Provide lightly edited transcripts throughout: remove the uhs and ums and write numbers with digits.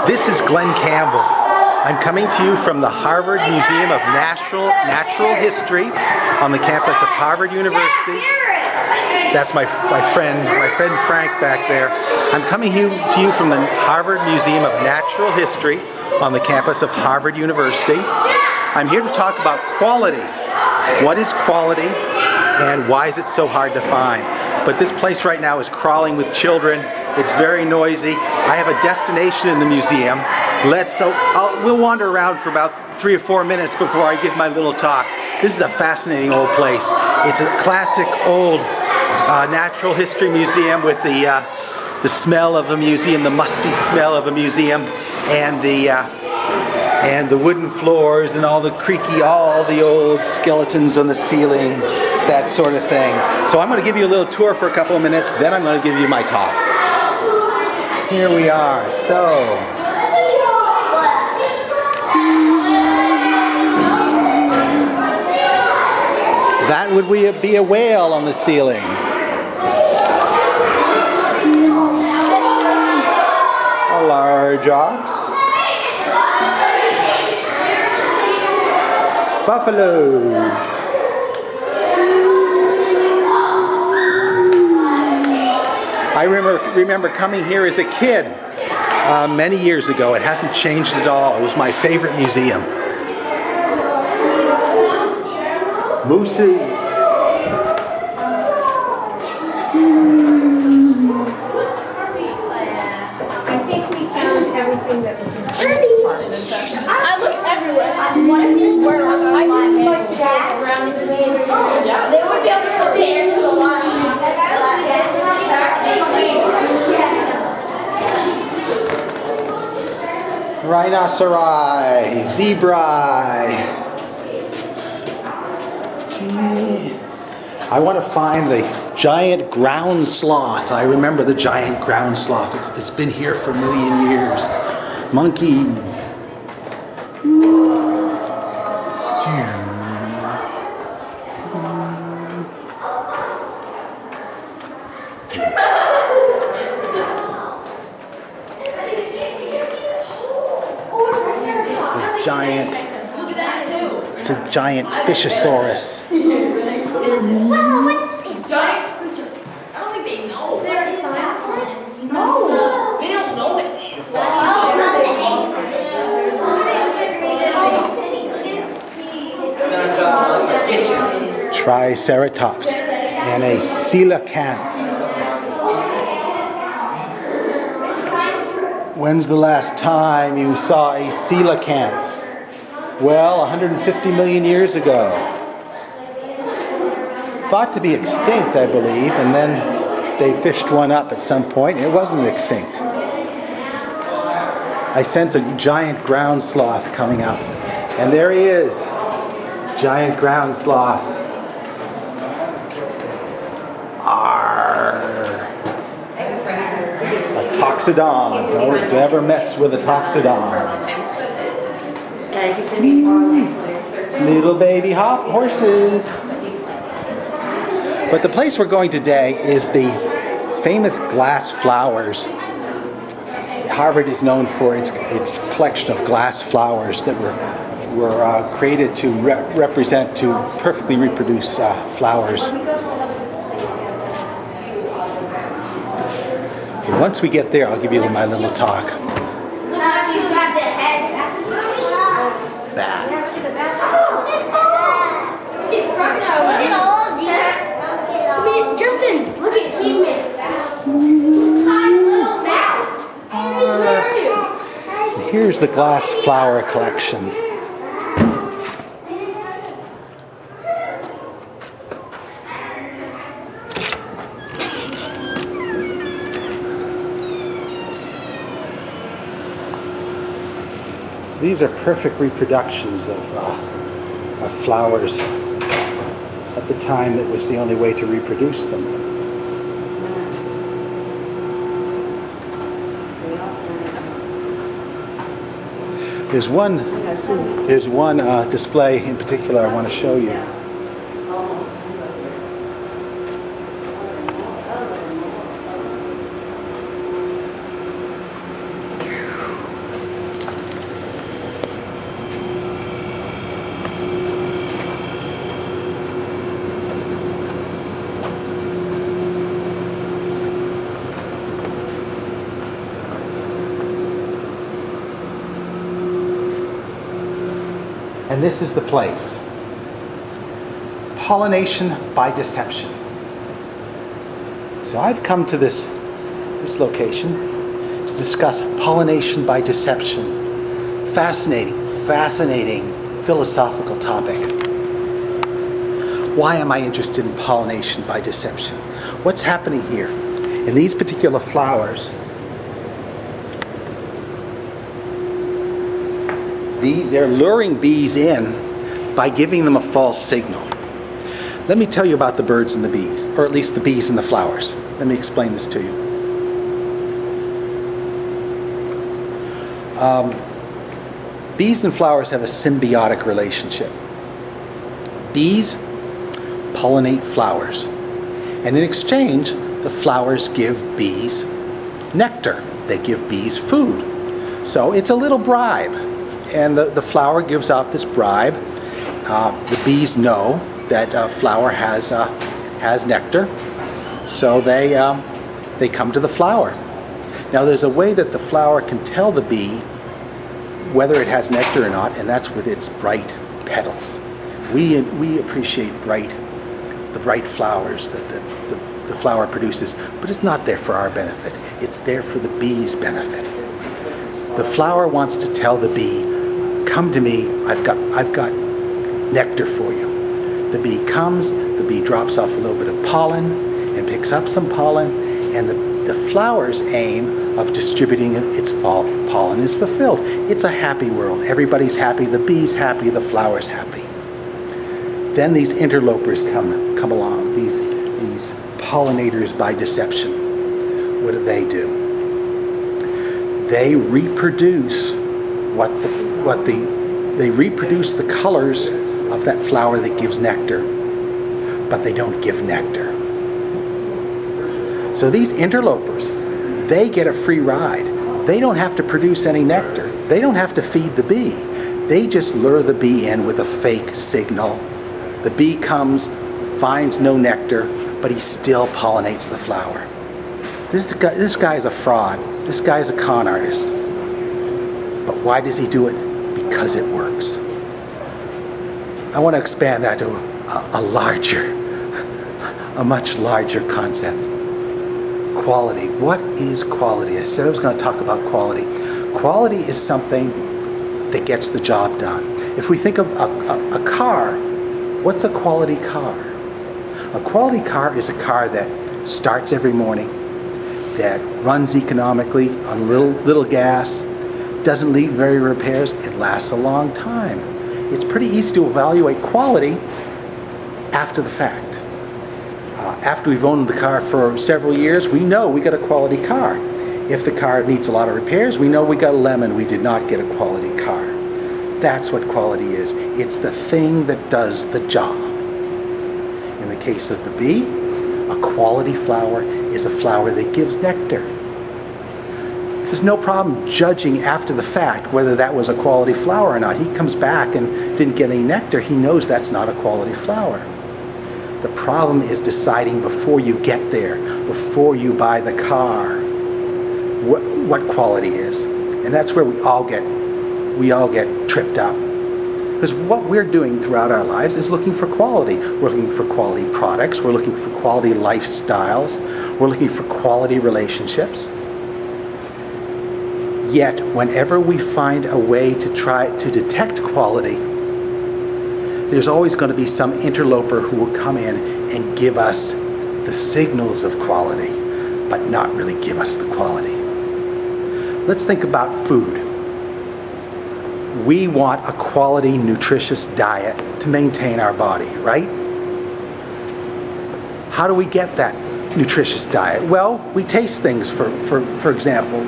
This is Glenn Campbell. I'm coming to you from the Harvard Museum of Natural History on the campus of Harvard University. That's my friend Frank back there. I'm coming to you from the Harvard Museum of Natural History on the campus of Harvard University. I'm here to talk about quality. What is quality and why is it so hard to find? But this place right now is crawling with children. It's very noisy. I have a destination in the museum. We'll wander around for about 3 or 4 minutes before I give my little talk. This is a fascinating old place. It's a classic old natural history museum with the smell of a museum, the musty smell of a museum, and the wooden floors and all the old skeletons on the ceiling, that sort of thing. So I'm going to give you a little tour for a couple of minutes, then I'm going to give you my talk. Here we are. So that would be a whale on the ceiling. A large ox. Buffalo. I remember coming here as a kid many years ago. It hasn't changed at all. It was my favorite museum. Mooses. I think we found everything that was in this part of the section. I looked everywhere. What if this were I just like to go around the museum. Yeah. They would be able to compare to the line. Rhinoceri, zebra. I want to find the giant ground sloth. I remember the giant ground sloth. It's been here for a million years. Monkeys. It's a giant fishosaurus. I don't think they know. Is there a sign for it? No. They don't know it. Triceratops and a coelacanth. When's the last time you saw a coelacanth? Well, 150 million years ago. Thought to be extinct, I believe, and then they fished one up at some point. It wasn't extinct. I sense a giant ground sloth coming up. And there he is. Giant ground sloth. Arr. A toxodon. Don't ever mess with a toxodon. Little baby hop horses. But the place we're going today is the famous glass flowers. Harvard is known for its collection of glass flowers that were created to perfectly reproduce flowers. Okay, once we get there, I'll give you my little talk. Bats. Justin, look at Here's the glass flower collection. These are perfect reproductions of flowers at the time that was the only way to reproduce them. There's one display in particular I want to show you. And this is the place. Pollination by deception. So I've come to this location to discuss pollination by deception. Fascinating philosophical topic. Why am I interested in pollination by deception? What's happening here? In these particular flowers, they're luring bees in by giving them a false signal. Let me tell you about the birds and the bees, or at least the bees and the flowers. Let me explain this to you. Bees and flowers have a symbiotic relationship. Bees pollinate flowers, and in exchange, the flowers give bees nectar. They give bees food. So it's a little bribe, and the flower gives off this bribe. The bees know that flower has nectar, so they come to the flower. Now there's a way that the flower can tell the bee whether it has nectar or not, and that's with its bright petals. We appreciate the bright flowers that the flower produces, but it's not there for our benefit. It's there for the bee's benefit. The flower wants to tell the bee, "Come to me. I've got nectar for you." The bee comes. The bee drops off a little bit of pollen and picks up some pollen, and the flower's aim of distributing its pollen is fulfilled. It's a happy world. Everybody's happy. The bee's happy. The flower's happy. Then these interlopers come along. These pollinators by deception. What do? They reproduce they reproduce the colors of that flower that gives nectar, but they don't give nectar. So these interlopers, they get a free ride. They don't have to produce any nectar. They don't have to feed the bee. They just lure the bee in with a fake signal. The bee comes, finds no nectar, but he still pollinates the flower. This guy is a fraud. This guy is a con artist. But why does he do it? Because it works. I want to expand that to a much larger concept. Quality. What is quality? I said I was going to talk about quality. Quality is something that gets the job done. If we think of a car, what's a quality car? A quality car is a car that starts every morning, that runs economically on little gas, doesn't need very repairs, it lasts a long time. It's pretty easy to evaluate quality after the fact. After we've owned the car for several years, we know we got a quality car. If the car needs a lot of repairs, we know we got a lemon, we did not get a quality car. That's what quality is. It's the thing that does the job. In the case of the bee, a quality flower is a flower that gives nectar. There's no problem judging after the fact whether that was a quality flower or not. He comes back and didn't get any nectar. He knows that's not a quality flower. The problem is deciding before you get there, before you buy the car, what quality is. And that's where we all get tripped up. Because what we're doing throughout our lives is looking for quality. We're looking for quality products. We're looking for quality lifestyles. We're looking for quality relationships. Yet, whenever we find a way to try to detect quality, there's always going to be some interloper who will come in and give us the signals of quality, but not really give us the quality. Let's think about food. We want a quality, nutritious diet to maintain our body, right? How do we get that nutritious diet? Well, we taste things, for example.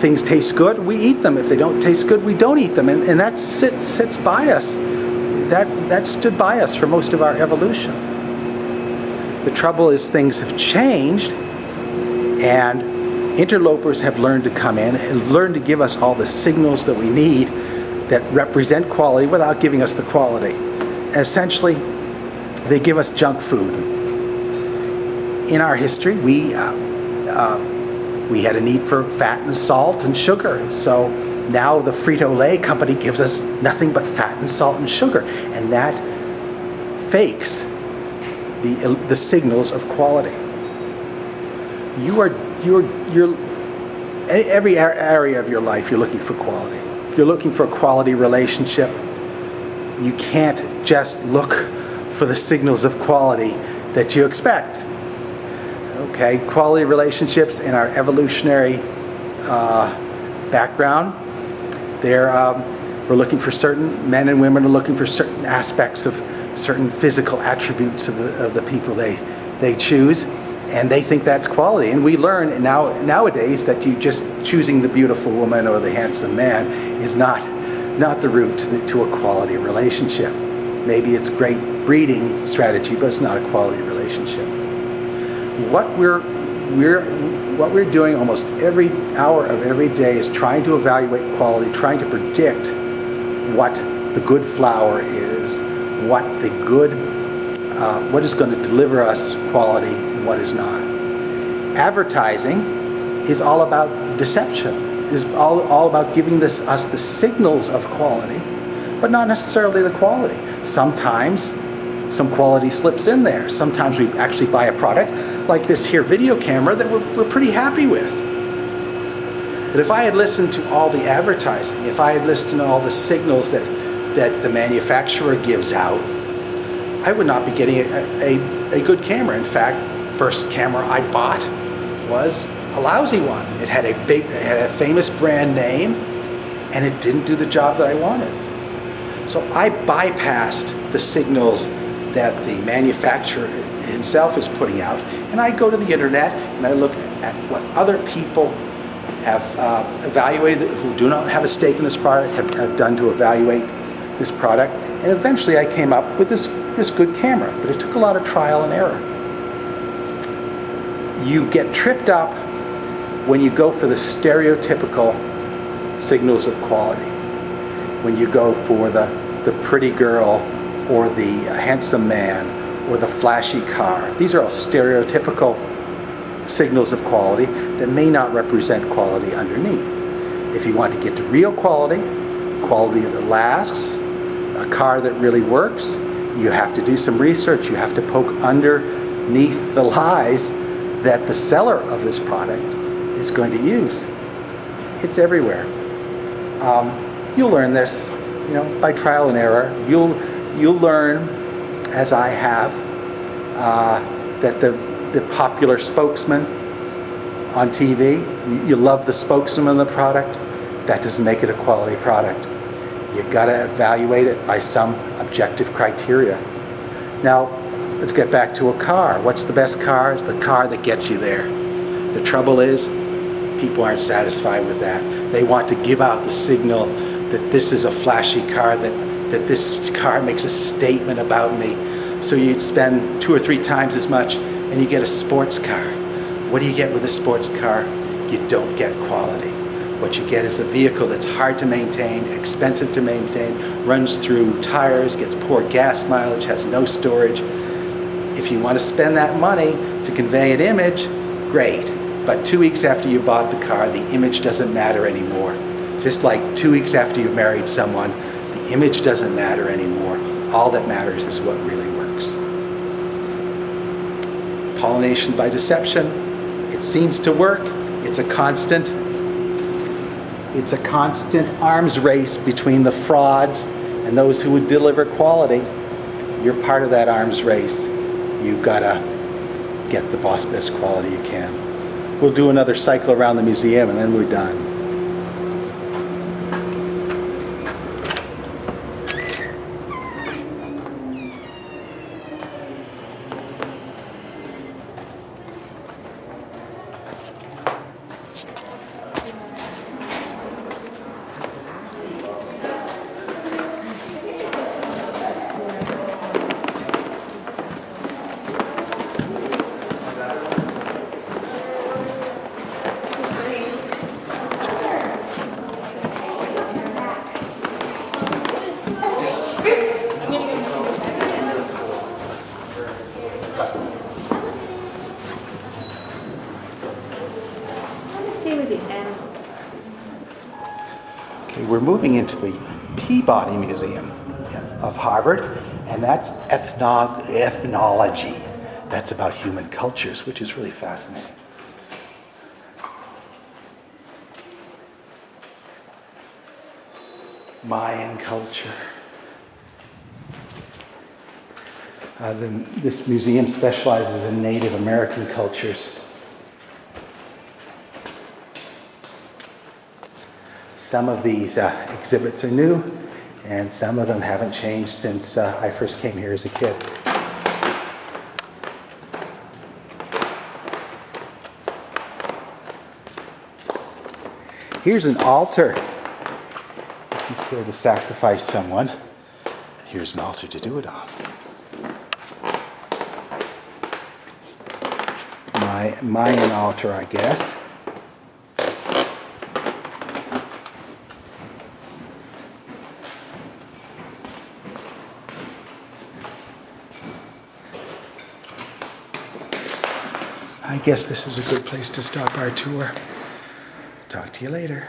Things taste good, we eat them. If they don't taste good, we don't eat them. And that sits by us. That stood by us for most of our evolution. The trouble is things have changed, and interlopers have learned to come in and learn to give us all the signals that we need that represent quality without giving us the quality. And essentially, they give us junk food. In our history, we had a need for fat and salt and sugar, so Now the Frito-Lay company gives us nothing but fat and salt and sugar, and that fakes the signals of quality. Every area of your life, you're looking for quality. You're looking for a quality relationship. You can't just look for the signals of quality that you expect. Okay, quality relationships in our evolutionary background, we're looking for certain, men and women are looking for certain aspects of certain physical attributes of the people they choose, and they think that's quality. And we learn nowadays that you just choosing the beautiful woman or the handsome man is not the route to a quality relationship. Maybe it's great breeding strategy, but it's not a quality relationship. What we're doing almost every hour of every day is trying to evaluate quality, trying to predict what the good flower is, what is going to deliver us quality and what is not. Advertising is all about deception. It is all about giving us the signals of quality, but not necessarily the quality. Sometimes some quality slips in there. Sometimes we actually buy a product like this here video camera that we're pretty happy with. But if I had listened to all the advertising, if I had listened to all the signals that the manufacturer gives out, I would not be getting a good camera. In fact, first camera I bought was a lousy one. It had a famous brand name, and it didn't do the job that I wanted. So I bypassed the signals that the manufacturer himself is putting out, and I go to the internet and I look at what other people have evaluated, who do not have a stake in this product, have done to evaluate this product, and eventually I came up with this good camera, but it took a lot of trial and error. You get tripped up when you go for the stereotypical signals of quality, when you go for the pretty girl or the handsome man or the flashy car. These are all stereotypical signals of quality that may not represent quality underneath. If you want to get to real quality that lasts, a car that really works, you have to do some research. You have to poke underneath the lies that the seller of this product is going to use. It's everywhere. You'll learn this, by trial and error. You'll learn, as I have, that the popular spokesman on TV, you love the spokesman of the product. That doesn't make it a quality product. You got to evaluate it by some objective criteria. Now, let's get back to a car. What's the best car? It's the car that gets you there. The trouble is, people aren't satisfied with that. They want to give out the signal that this is a flashy car, that this car makes a statement about me. So you'd spend 2 or 3 times as much and you get a sports car. What do you get with a sports car? You don't get quality. What you get is a vehicle that's hard to maintain, expensive to maintain, runs through tires, gets poor gas mileage, has no storage. If you want to spend that money to convey an image, great. But 2 weeks after you bought the car, the image doesn't matter anymore. Just like 2 weeks after you've married someone, the image doesn't matter anymore. All that matters is what really works. Pollination by deception. It seems to work. It's a constant arms race between the frauds and those who would deliver quality. You're part of that arms race. You've got to get the best quality you can. We'll do another cycle around the museum and then we're done. Okay, we're moving into the Peabody Museum of Harvard, and that's ethnology. That's about human cultures, which is really fascinating. Mayan culture. This museum specializes in Native American cultures. Some of these exhibits are new, and some of them haven't changed since I first came here as a kid. Here's an altar. If you care to sacrifice someone, here's an altar to do it on. Mayan altar, I guess. I guess this is a good place to stop our tour. Talk to you later.